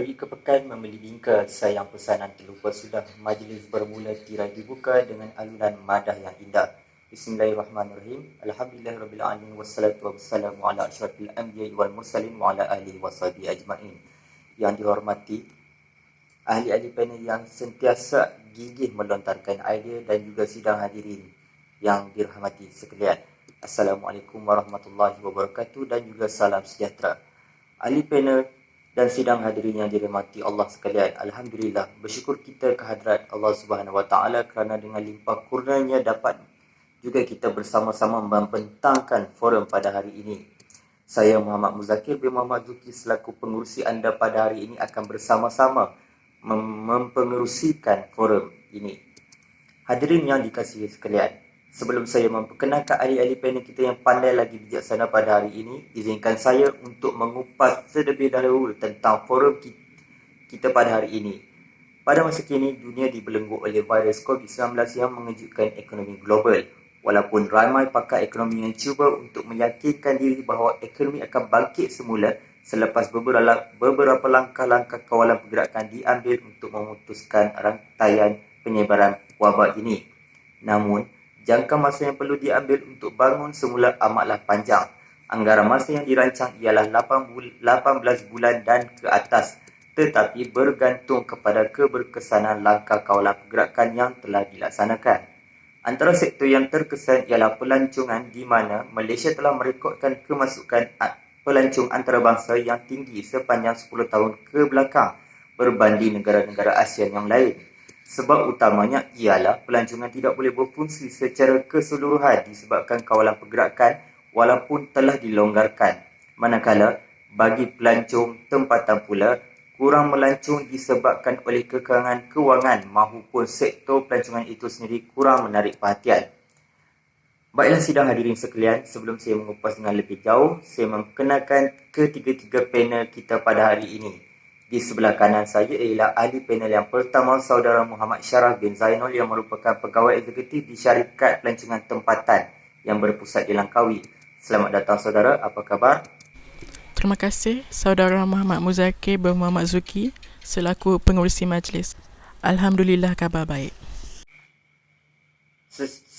pergi ke pekan membeli bingka, sayang pesanan terlupa sudah. Majlis bermula tirai dibuka dengan alunan madah yang indah. Bismillahirrahmanirrahim. Alhamdulillahirrabbilalamin. Wassalatu wassalamu ala asyrafil anbiya'i wal mursalin wa ala alihi washabihi ajma'in. Yang dihormati ahli-ahli panel yang sentiasa gigih melontarkan idea dan juga sidang hadirin yang dirahmati sekalian. Assalamualaikum warahmatullahi wabarakatuh dan juga salam sejahtera. Ahli panel dan sidang hadirin yang dirahmati Allah sekalian, alhamdulillah, bersyukur kita kehadrat Allah Subhanahu Wa Taala kerana dengan limpah kurnianya dapat juga kita bersama-sama membentangkan forum pada hari ini. Saya Muhammad Muzakir bin Muhammad Zuki selaku pengurusi anda pada hari ini akan bersama-sama mempengerusikan forum ini. Hadirin yang dikasihi sekalian, sebelum saya memperkenalkan ahli-ahli panel kita yang pandai lagi bijaksana pada hari ini, izinkan saya untuk mengupas terlebih dahulu tentang forum kita pada hari ini. Pada masa kini, dunia dibelenggu oleh virus COVID-19 yang mengejutkan ekonomi global. Walaupun ramai pakar ekonomi yang cuba untuk meyakinkan diri bahawa ekonomi akan bangkit semula selepas beberapa langkah-langkah kawalan pergerakan diambil untuk memutuskan rantaian penyebaran wabak ini. Namun, jangka masa yang perlu diambil untuk bangun semula amatlah panjang. Anggaran masa yang dirancang ialah 18 bulan dan ke atas, tetapi bergantung kepada keberkesanan langkah kawalan pergerakan yang telah dilaksanakan. Antara sektor yang terkesan ialah pelancongan di mana Malaysia telah merekodkan kemasukan pelancong antarabangsa yang tinggi sepanjang 10 tahun ke belakang berbanding negara-negara ASEAN yang lain. Sebab utamanya ialah pelancongan tidak boleh berfungsi secara keseluruhan disebabkan kawalan pergerakan walaupun telah dilonggarkan. Manakala bagi pelancong tempatan pula, kurang melancong disebabkan oleh kekurangan kewangan mahupun sektor pelancongan itu sendiri kurang menarik perhatian. Baiklah sidang hadirin sekalian, sebelum saya mengupas dengan lebih jauh, saya memperkenalkan ketiga-tiga panel kita pada hari ini. Di sebelah kanan saya ialah ahli panel yang pertama, Saudara Muhammad Syaraf bin Zainul yang merupakan pegawai eksekutif di syarikat pelancongan tempatan yang berpusat di Langkawi. Selamat datang saudara, apa khabar? Terima kasih Saudara Muhammad Muzakir bin Muhammad Zuki selaku pengurusi majlis. Alhamdulillah khabar baik.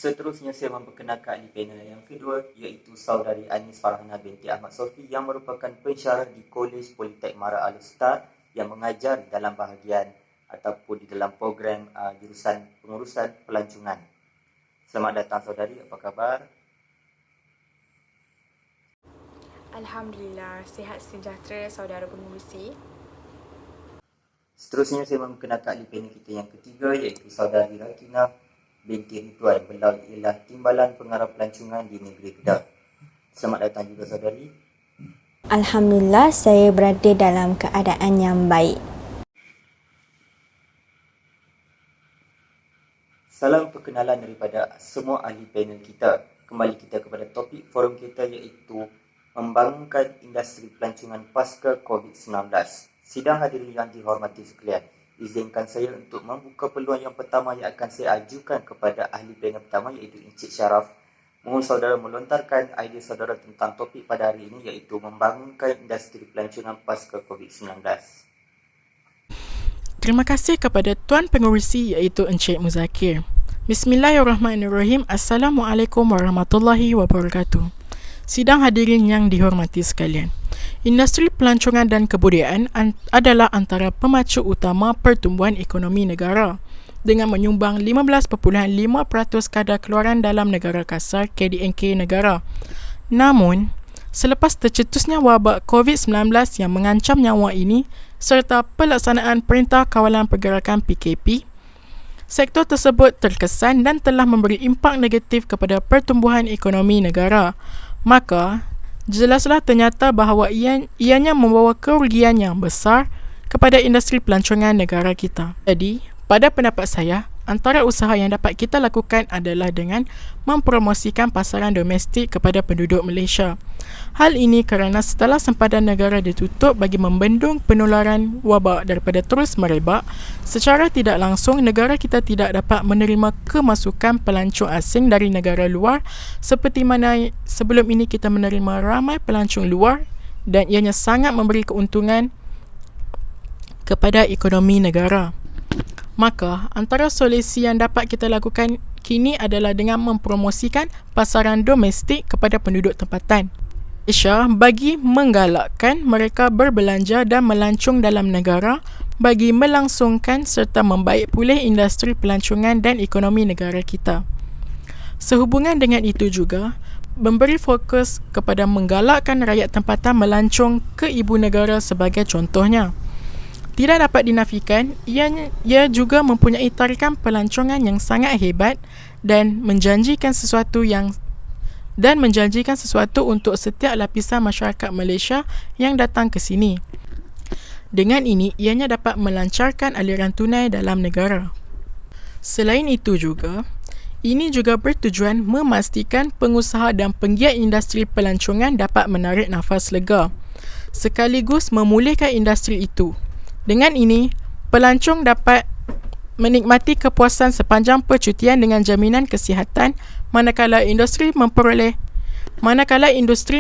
Seterusnya saya memperkenalkan ahli panel yang kedua iaitu Saudari Anis Farhana binti Ahmad Sofi yang merupakan pensyarah di Kolej Politek Mara Al-Ustaz yang mengajar dalam bahagian ataupun di dalam program jurusan pengurusan pelancongan. Selamat datang saudari, apa khabar? Alhamdulillah, sihat sejahtera saudara pengurusi. Seterusnya saya memperkenalkan ahli panel kita yang ketiga iaitu Saudari Rakina binti Ridwan. Beliau ialah Timbalan Pengarah Pelancongan di Negeri Kedah. Selamat datang juga saudari. Alhamdulillah, saya berada dalam keadaan yang baik. Salam perkenalan daripada semua ahli panel kita. Kembali kita kepada topik forum kita iaitu membangunkan industri pelancongan pasca COVID-19. Sidang hadirin yang dihormati sekalian, izinkan saya untuk membuka peluang yang pertama yang akan saya ajukan kepada ahli panel pertama iaitu Encik Syaraf. Mohon saudara melontarkan idea saudara tentang topik pada hari ini iaitu membangunkan industri pelancongan pasca COVID-19. Terima kasih kepada Tuan Pengurusi iaitu Encik Muzakir. Bismillahirrahmanirrahim. Assalamualaikum warahmatullahi wabarakatuh. Sidang hadirin yang dihormati sekalian. Industri pelancongan dan kebudayaan adalah antara pemacu utama pertumbuhan ekonomi negara dengan menyumbang 15.5% kadar keluaran dalam negara kasar KDNK negara. Namun, selepas tercetusnya wabak COVID-19 yang mengancam nyawa ini serta pelaksanaan Perintah Kawalan Pergerakan PKP, sektor tersebut terkesan dan telah memberi impak negatif kepada pertumbuhan ekonomi negara. Maka, jelaslah ternyata bahawa ianya membawa kerugian yang besar kepada industri pelancongan negara kita. Jadi, pada pendapat saya, antara usaha yang dapat kita lakukan adalah dengan mempromosikan pasaran domestik kepada penduduk Malaysia. Hal ini kerana setelah sempadan negara ditutup bagi membendung penularan wabak daripada terus merebak, secara tidak langsung negara kita tidak dapat menerima kemasukan pelancong asing dari negara luar seperti mana sebelum ini kita menerima ramai pelancong luar dan ianya sangat memberi keuntungan kepada ekonomi negara. Maka, antara solusi yang dapat kita lakukan kini adalah dengan mempromosikan pasaran domestik kepada penduduk tempatan Malaysia bagi menggalakkan mereka berbelanja dan melancong dalam negara bagi melangsungkan serta membaik pulih industri pelancongan dan ekonomi negara kita. Sehubungan dengan itu juga, memberi fokus kepada menggalakkan rakyat tempatan melancong ke ibu negara sebagai contohnya. Tidak dapat dinafikan, ia juga mempunyai tarikan pelancongan yang sangat hebat dan menjanjikan sesuatu untuk setiap lapisan masyarakat Malaysia yang datang ke sini. Dengan ini, ianya dapat melancarkan aliran tunai dalam negara. Selain itu juga, ini juga bertujuan memastikan pengusaha dan penggiat industri pelancongan dapat menarik nafas lega, sekaligus memulihkan industri itu. Dengan ini, pelancong dapat menikmati kepuasan sepanjang percutian dengan jaminan kesihatan manakala industri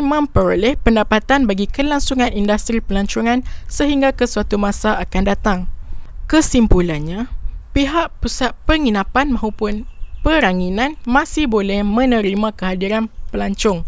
memperoleh pendapatan bagi kelangsungan industri pelancongan sehingga ke suatu masa akan datang. Kesimpulannya, pihak pusat penginapan maupun peranginan masih boleh menerima kehadiran pelancong,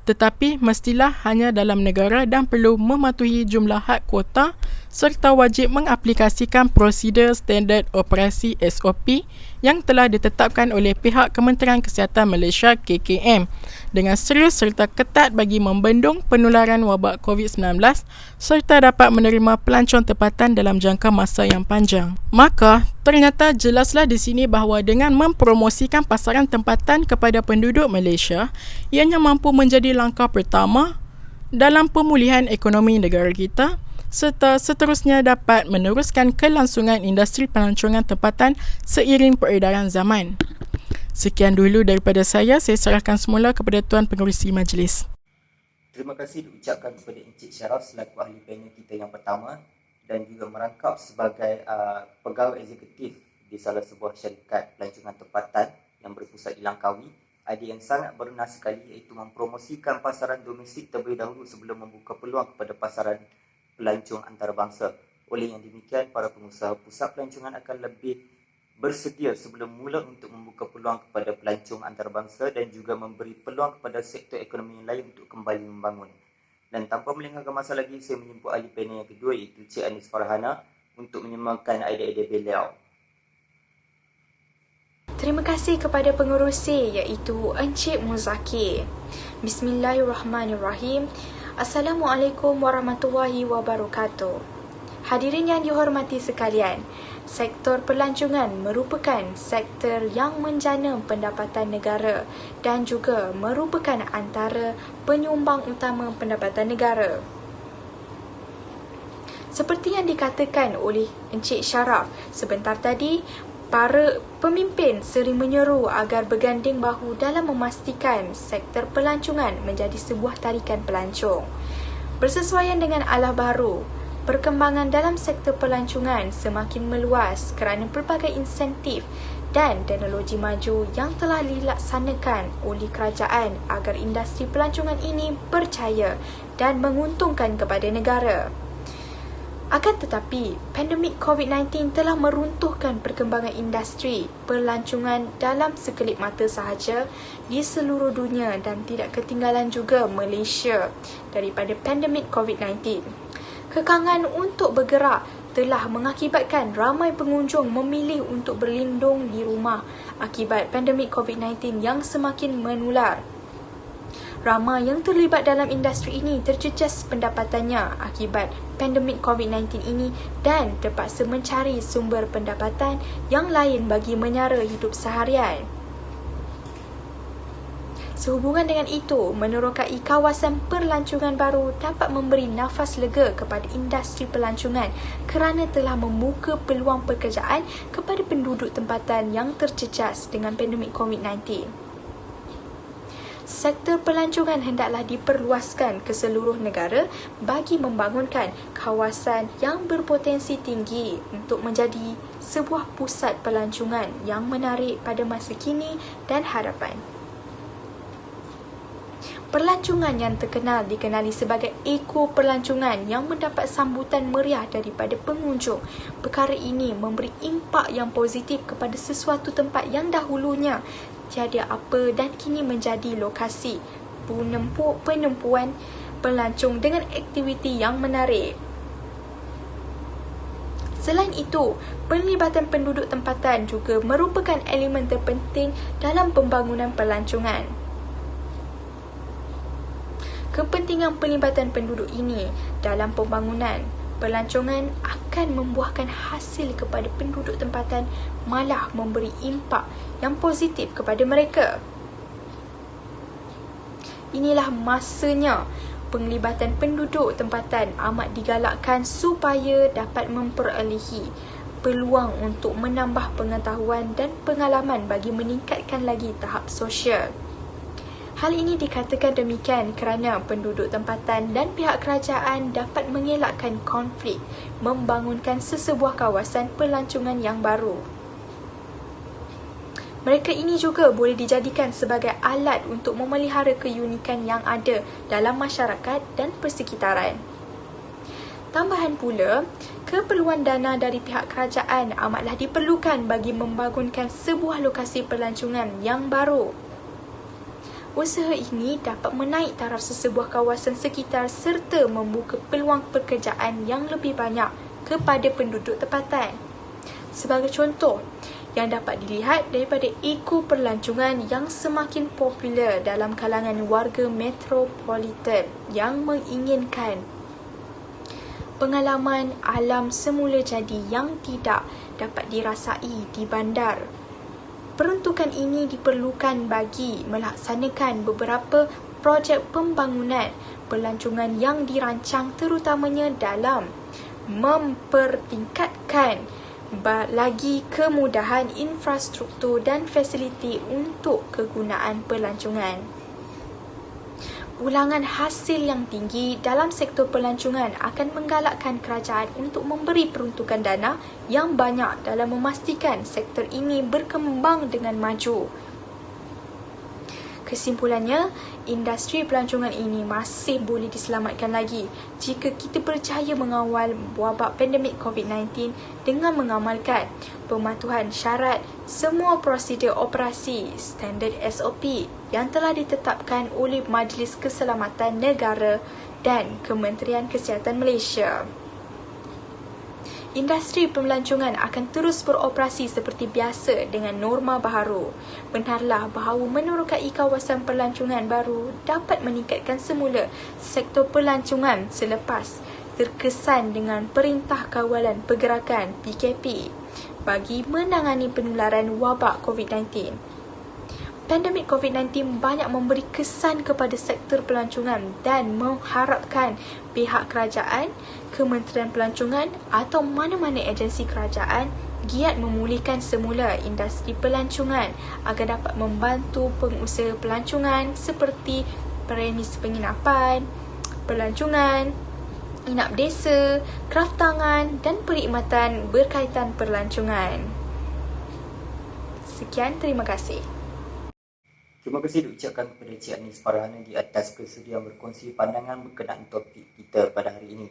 tetapi mestilah hanya dalam negara dan perlu mematuhi jumlah had kuota serta wajib mengaplikasikan prosedur standard operasi SOP yang telah ditetapkan oleh pihak Kementerian Kesihatan Malaysia KKM dengan serius serta ketat bagi membendung penularan wabak COVID-19 serta dapat menerima pelancong tempatan dalam jangka masa yang panjang. Maka, ternyata jelaslah di sini bahawa dengan mempromosikan pasaran tempatan kepada penduduk Malaysia, ianya mampu menjadi langkah pertama dalam pemulihan ekonomi negara kita serta seterusnya dapat meneruskan kelangsungan industri pelancongan tempatan seiring peredaran zaman. Sekian dulu daripada saya serahkan semula kepada Tuan Pengerusi Majlis. Terima kasih diucapkan kepada Encik Syaraf selaku ahli panel kita yang pertama dan juga merangkap sebagai pegawai eksekutif di salah sebuah syarikat pelancongan tempatan yang berpusat di Langkawi. Idea yang sangat bernas sekali iaitu mempromosikan pasaran domestik terlebih dahulu sebelum membuka peluang kepada pasaran pelancong antarabangsa. Oleh yang demikian, para pengusaha pusat pelancongan akan lebih bersedia sebelum mula untuk membuka peluang kepada pelancong antarabangsa dan juga memberi peluang kepada sektor ekonomi yang lain untuk kembali membangun. Dan tanpa melengahkan masa lagi, saya menjemput ahli panel yang kedua iaitu Cik Anis Farhana untuk menyemakan idea-idea beliau. Terima kasih kepada pengerusi iaitu Encik Muzakir. Bismillahirrahmanirrahim. Assalamualaikum warahmatullahi wabarakatuh. Hadirin yang dihormati sekalian, sektor pelancongan merupakan sektor yang menjana pendapatan negara dan juga merupakan antara penyumbang utama pendapatan negara. Seperti yang dikatakan oleh Encik Syaraf sebentar tadi, para pemimpin sering menyeru agar berganding bahu dalam memastikan sektor pelancongan menjadi sebuah tarikan pelancong. Bersesuaian dengan arah baru, perkembangan dalam sektor pelancongan semakin meluas kerana pelbagai insentif dan teknologi maju yang telah dilaksanakan oleh kerajaan agar industri pelancongan ini berjaya dan menguntungkan kepada negara. Akan tetapi, pandemik COVID-19 telah meruntuhkan perkembangan industri pelancongan dalam sekelip mata sahaja di seluruh dunia dan tidak ketinggalan juga Malaysia daripada pandemik COVID-19. Kekangan untuk bergerak telah mengakibatkan ramai pengunjung memilih untuk berlindung di rumah akibat pandemik COVID-19 yang semakin menular. Ramai yang terlibat dalam industri ini terjejas pendapatannya akibat pandemik COVID-19 ini dan terpaksa mencari sumber pendapatan yang lain bagi menyara hidup seharian. Sehubungan dengan itu, menerokai kawasan pelancongan baru dapat memberi nafas lega kepada industri pelancongan kerana telah membuka peluang pekerjaan kepada penduduk tempatan yang terjejas dengan pandemik COVID-19. Sektor pelancongan hendaklah diperluaskan ke seluruh negara bagi membangunkan kawasan yang berpotensi tinggi untuk menjadi sebuah pusat pelancongan yang menarik pada masa kini dan hadapan. Pelancongan yang terkenal dikenali sebagai eko pelancongan yang mendapat sambutan meriah daripada pengunjung. Perkara ini memberi impak yang positif kepada sesuatu tempat yang dahulunya tiada apa dan kini menjadi lokasi penempuan pelancong dengan aktiviti yang menarik. Selain itu, penglibatan penduduk tempatan juga merupakan elemen terpenting dalam pembangunan pelancongan. Kepentingan pelibatan penduduk ini dalam pembangunan pelancongan akan membuahkan hasil kepada penduduk tempatan, malah memberi impak yang positif kepada mereka. Inilah masanya penglibatan penduduk tempatan amat digalakkan supaya dapat memperolehi peluang untuk menambah pengetahuan dan pengalaman bagi meningkatkan lagi tahap sosial. Hal ini dikatakan demikian kerana penduduk tempatan dan pihak kerajaan dapat mengelakkan konflik membangunkan sesebuah kawasan pelancongan yang baru. Mereka ini juga boleh dijadikan sebagai alat untuk memelihara keunikan yang ada dalam masyarakat dan persekitaran. Tambahan pula, keperluan dana dari pihak kerajaan amatlah diperlukan bagi membangunkan sebuah lokasi pelancongan yang baru. Usaha ini dapat menaik taraf sesebuah kawasan sekitar serta membuka peluang pekerjaan yang lebih banyak kepada penduduk tempatan. Sebagai contoh, yang dapat dilihat daripada eko pelancongan yang semakin popular dalam kalangan warga metropolitan yang menginginkan pengalaman alam semula jadi yang tidak dapat dirasai di bandar. Peruntukan ini diperlukan bagi melaksanakan beberapa projek pembangunan pelancongan yang dirancang terutamanya dalam mempertingkatkan lagi kemudahan infrastruktur dan fasiliti untuk kegunaan pelancongan. Ulangan hasil yang tinggi dalam sektor pelancongan akan menggalakkan kerajaan untuk memberi peruntukan dana yang banyak dalam memastikan sektor ini berkembang dengan maju. Kesimpulannya, industri pelancongan ini masih boleh diselamatkan lagi jika kita berjaya mengawal wabak pandemik COVID-19 dengan mengamalkan pematuhan syarat semua prosedur operasi standard SOP yang telah ditetapkan oleh Majlis Keselamatan Negara dan Kementerian Kesihatan Malaysia. Industri pelancongan akan terus beroperasi seperti biasa dengan norma baharu. Benarlah bahawa menerokai kawasan pelancongan baru dapat meningkatkan semula sektor pelancongan selepas terkesan dengan Perintah Kawalan Pergerakan PKP bagi menangani penularan wabak COVID-19. Pandemik COVID-19 banyak memberi kesan kepada sektor pelancongan dan mengharapkan pihak kerajaan, Kementerian Pelancongan atau mana-mana agensi kerajaan giat memulihkan semula industri pelancongan agar dapat membantu pengusaha pelancongan seperti premis penginapan, pelancongan, inap desa, kraftangan dan perkhidmatan berkaitan pelancongan. Sekian, terima kasih. Terima kasih diucapkan kepada Cik Anis Farhana di atas kesediaan berkongsi pandangan berkenaan topik kita pada hari ini.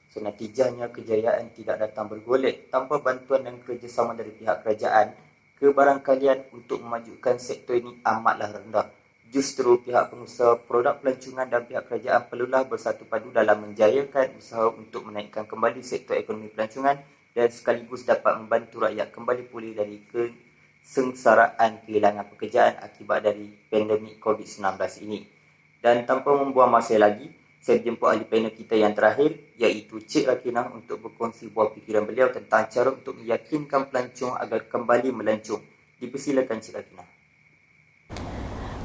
So, natijahnya kejayaan tidak datang bergolek tanpa bantuan dan kerjasama dari pihak kerajaan. Kebarangkalian untuk memajukan sektor ini amatlah rendah. Justru pihak pengusaha produk pelancongan dan pihak kerajaan perlulah bersatu padu dalam menjayakan usaha untuk menaikkan kembali sektor ekonomi pelancongan dan sekaligus dapat membantu rakyat kembali pulih dari kesengsaraan kehilangan pekerjaan akibat dari pandemik COVID-19 ini. Dan tanpa membuang masa lagi, saya jemput ahli panel kita yang terakhir, iaitu Cik Rakinah untuk berkongsi buah fikiran beliau tentang cara untuk meyakinkan pelancong agar kembali melancong. Dipersilakan Cik Rakinah.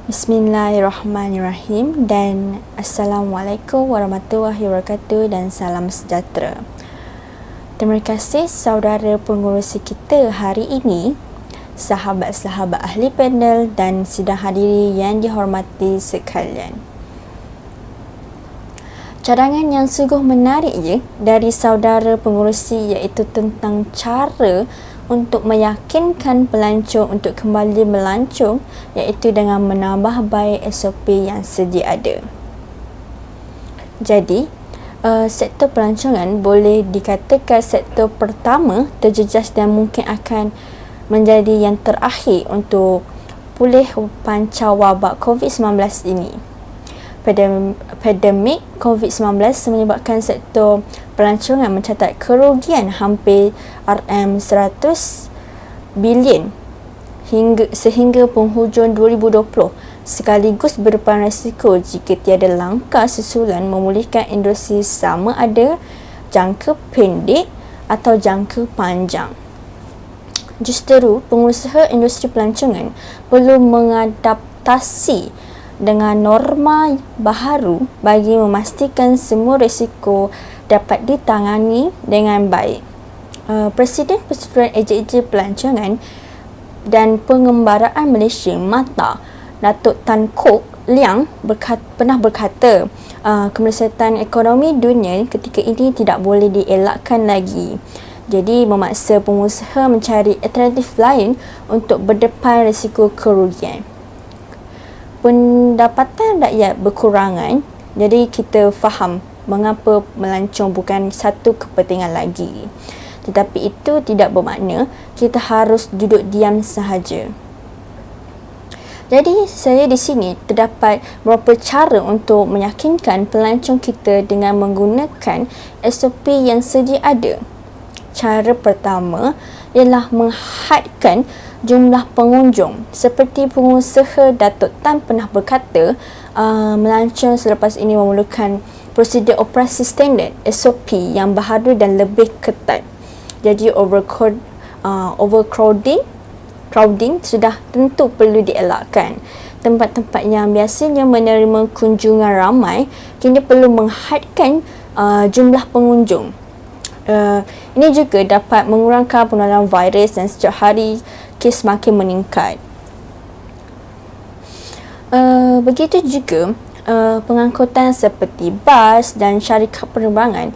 Bismillahirrahmanirrahim dan Assalamualaikum warahmatullahi wabarakatuh dan salam sejahtera. Terima kasih saudara pengurusi kita hari ini, sahabat-sahabat ahli panel dan sidang hadiri yang dihormati sekalian. Cadangan yang sungguh menarik dari saudara pengurusi iaitu tentang cara untuk meyakinkan pelancong untuk kembali melancong, iaitu dengan menambah baik SOP yang sedia ada. Jadi, sektor pelancongan boleh dikatakan sektor pertama terjejas dan mungkin akan menjadi yang terakhir untuk pulih pancar wabak COVID-19 ini. Pandemik COVID-19 menyebabkan sektor pelancongan mencatat kerugian hampir RM100 bilion sehingga penghujung 2020, sekaligus berdepan risiko jika tiada langkah susulan memulihkan industri sama ada jangka pendek atau jangka panjang. Justeru, pengusaha industri pelancongan perlu mengadaptasi dengan norma baharu bagi memastikan semua risiko dapat ditangani dengan baik. Presiden Persatuan Ejen-Ejen Pelancongan dan Pengembaraan Malaysia MATA, Datuk Tan Kok Liang pernah berkata, kemelesatan ekonomi dunia ketika ini tidak boleh dielakkan lagi. Jadi memaksa pengusaha mencari alternatif lain untuk berdepan risiko kerugian. Pendapatan rakyat berkurangan, jadi kita faham mengapa melancong bukan satu kepentingan lagi. Tetapi itu tidak bermakna kita harus duduk diam sahaja. Jadi saya di sini terdapat beberapa cara untuk meyakinkan pelancong kita dengan menggunakan SOP yang sedia ada. Cara pertama ialah menghadkan jumlah pengunjung. Seperti pengusaha Datuk Tan pernah berkata, melancong selepas ini memerlukan prosedur operasi standard SOP yang baharu dan lebih ketat. Jadi overcrowding sudah tentu perlu dielakkan. Tempat-tempat yang biasanya menerima kunjungan ramai kini perlu menghadkan jumlah pengunjung. Ini juga dapat mengurangkan penularan virus dan setiap hari kes makin meningkat. Begitu juga pengangkutan seperti bas dan syarikat penerbangan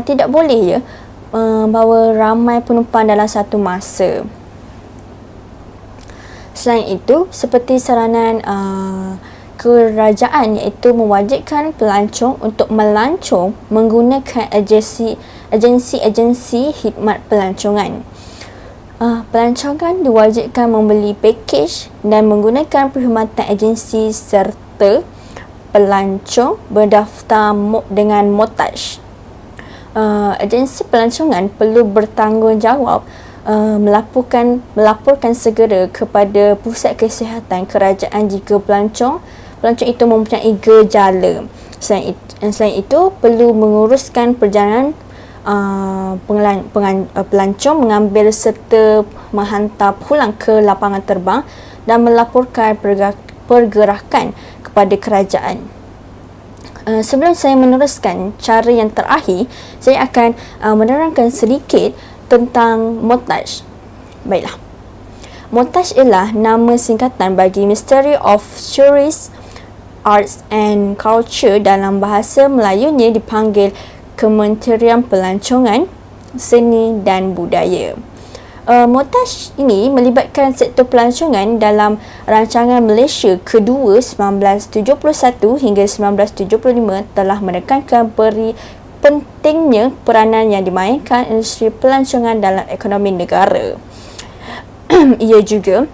tidak boleh bawa ramai penumpang dalam satu masa. Selain itu, seperti saranan kerajaan iaitu mewajibkan pelancong untuk melancong menggunakan agensi khidmat pelancongan. Pelancongan diwajibkan membeli pakej dan menggunakan perkhidmatan agensi serta pelancong berdaftar dengan MOTAJ. Agensi pelancongan perlu bertanggungjawab melaporkan segera kepada pusat kesihatan kerajaan jika pelancong itu mempunyai gejala. Selain itu perlu menguruskan perjalanan pelancong mengambil serta menghantar pulang ke lapangan terbang dan melaporkan pergerakan kepada kerajaan. Sebelum saya meneruskan cara yang terakhir, saya akan menerangkan sedikit tentang MOTAJ. Baiklah. MOTAJ ialah nama singkatan bagi Ministry of Tourist, Arts and Culture. Dalam bahasa Melayunya dipanggil Kementerian Pelancongan, Seni dan Budaya. MOTAJ ini melibatkan sektor pelancongan dalam rancangan Malaysia kedua 1971 hingga 1975 telah menekankan pentingnya peranan yang dimainkan industri pelancongan dalam ekonomi negara. Ia juga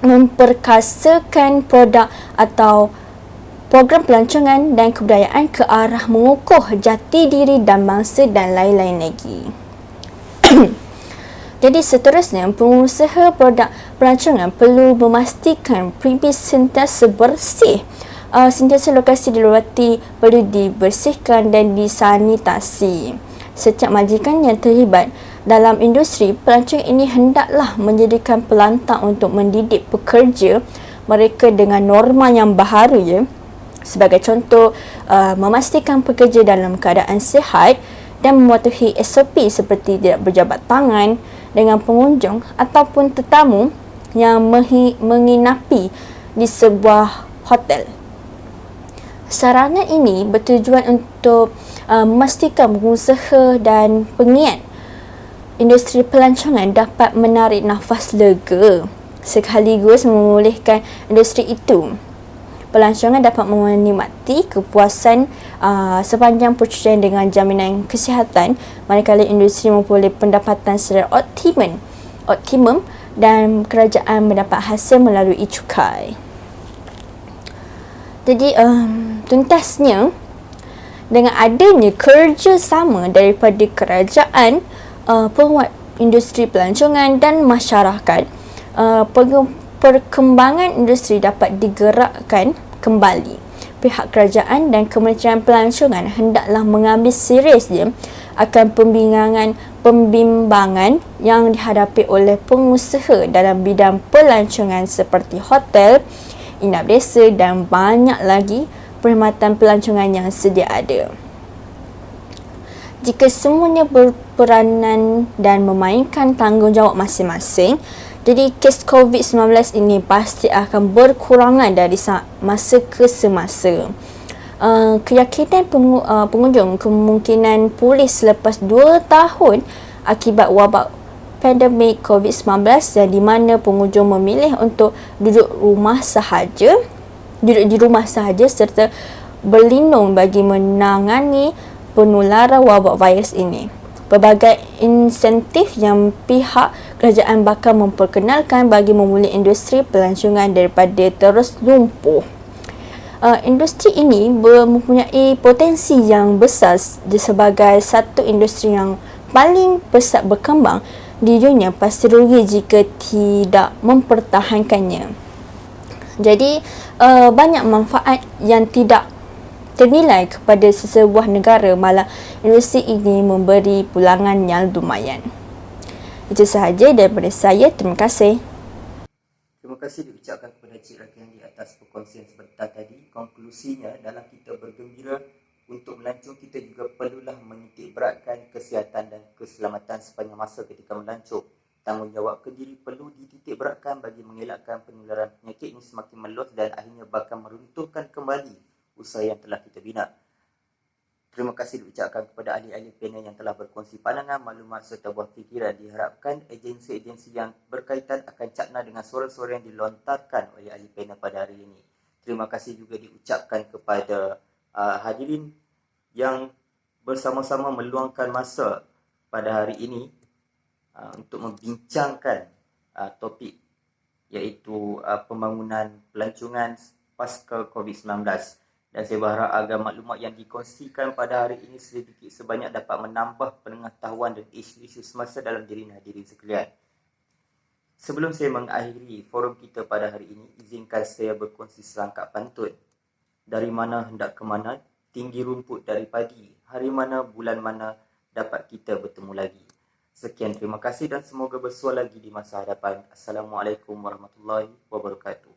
memperkasakan produk atau program pelancongan dan kebudayaan ke arah mengukuh jati diri dan bangsa dan lain-lain lagi. Jadi seterusnya, pengusaha produk pelancongan perlu memastikan premis sentiasa bersih. Sentiasa lokasi dilewati perlu dibersihkan dan disanitasi. Setiap majikan yang terlibat dalam industri pelancongan ini hendaklah menjadikan pelantang untuk mendidik pekerja mereka dengan norma yang baharu, ya. Sebagai contoh, memastikan pekerja dalam keadaan sihat dan mematuhi SOP seperti tidak berjabat tangan dengan pengunjung ataupun tetamu yang menginapi di sebuah hotel. Saranan ini bertujuan untuk memastikan pengusaha dan pengiat industri pelancongan dapat menarik nafas lega sekaligus memulihkan industri itu. Pelancongan dapat menikmati kepuasan sepanjang percutian dengan jaminan kesihatan, manakala industri memperoleh pendapatan secara optimum dan kerajaan mendapat hasil melalui cukai. Jadi tuntasnya, dengan adanya kerjasama daripada kerajaan, penguat industri pelancongan dan masyarakat, perkembangan industri dapat digerakkan kembali. Pihak kerajaan dan Kementerian Pelancongan hendaklah mengambil seriusnya akan pembimbangan yang dihadapi oleh pengusaha dalam bidang pelancongan seperti hotel, inap desa dan banyak lagi perkhidmatan pelancongan yang sedia ada. Jika semuanya berperanan dan memainkan tanggungjawab masing-masing, jadi kes COVID-19 ini pasti akan berkurangan dari masa ke semasa. Keyakinan pengunjung kemungkinan pulih selepas 2 tahun akibat wabak pandemik COVID-19 yang di mana pengunjung memilih untuk duduk di rumah sahaja serta berlindung bagi menangani penularan wabak virus ini. Pelbagai insentif yang pihak kerajaan bakal memperkenalkan bagi memulih industri pelancongan daripada terus lumpuh. Industri ini mempunyai potensi yang besar sebagai satu industri yang paling pesat berkembang di dunia, pasti rugi jika tidak mempertahankannya. Jadi banyak manfaat yang tidak ternilai kepada sesebuah negara, malah industri ini memberi pulangan yang lumayan. Itu sahaja daripada saya. Terima kasih. Terima kasih diucapkan kepada Cik Rakyani atas perkongsian sebentar tadi. Konklusinya, dalam kita bergembira untuk melancong, kita juga perlulah menitik beratkan kesihatan dan keselamatan sepanjang masa ketika melancong. Tanggungjawab kediri perlu dititik beratkan bagi mengelakkan penularan penyakit ini semakin meluas dan akhirnya bahkan meruntuhkan kembali usaha yang telah kita bina. Terima kasih diucapkan kepada ahli-ahli panel yang telah berkongsi pandangan, maklumat serta buah fikiran. Diharapkan agensi-agensi yang berkaitan akan cakna dengan suara-suara yang dilontarkan oleh ahli panel pada hari ini. Terima kasih juga diucapkan kepada hadirin yang bersama-sama meluangkan masa pada hari ini untuk membincangkan topik iaitu pembangunan pelancongan pasca COVID-19. Dan saya berharap agar maklumat yang dikongsikan pada hari ini sedikit sebanyak dapat menambah pengetahuan dan isu-isu semasa dalam diri hadirin sekalian. Sebelum saya mengakhiri forum kita pada hari ini, izinkan saya berkongsi selangkah pantun. Dari mana hendak ke mana, tinggi rumput dari padi, hari mana, bulan mana dapat kita bertemu lagi. Sekian, terima kasih dan semoga bersuah lagi di masa hadapan. Assalamualaikum warahmatullahi wabarakatuh.